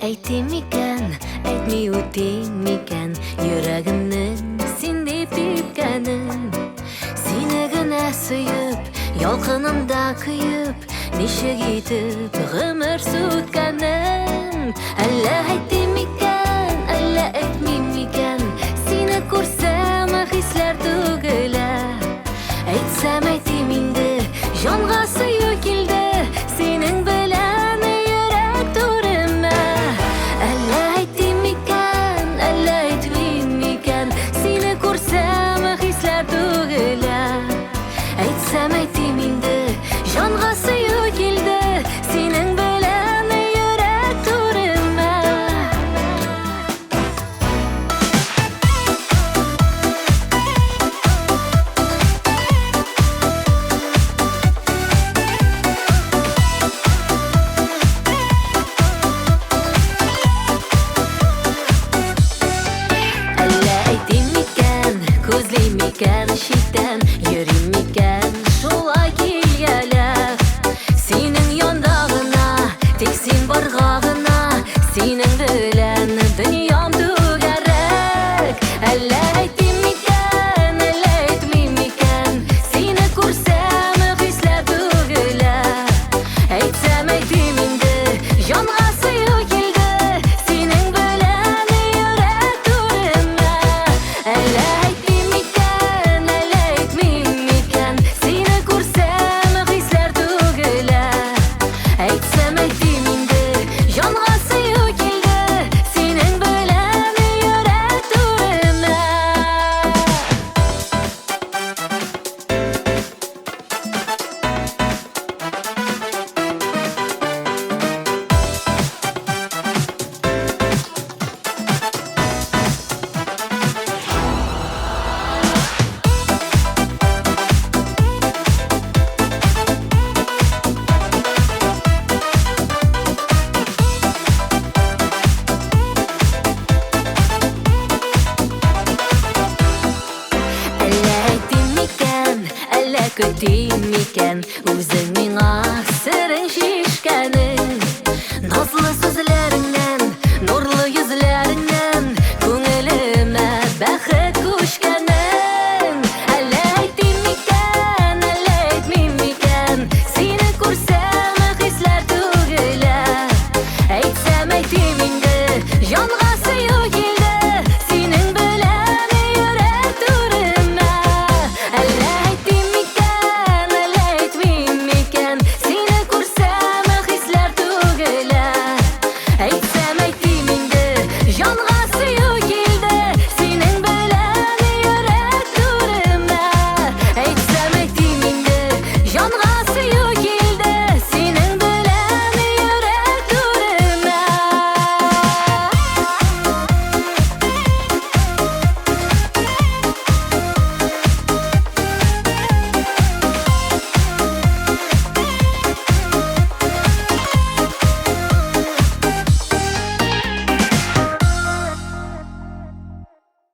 aytdimikan, aytmay o'tdimikan, yuragimni sen deb tepganim. Senigina suyib, yolqinimda kuyib, nishig etib g'imir sutganim. Alla aytdimikan, alla aytmaymikan, seni ko'rsam hislar tugilar. Aytsam aytdimingdi, jonga suyuk keldi, sening bilan yurak turima. Alla aytdimikan, alla aytmaymikan, seni ko'rsam hislar tugilar. Aytsam aytdimingdi, jonga suyuk keldi, sening bilan yurak turima. Alla aytdimikan, ko'zlaymikan shayton, yurimikan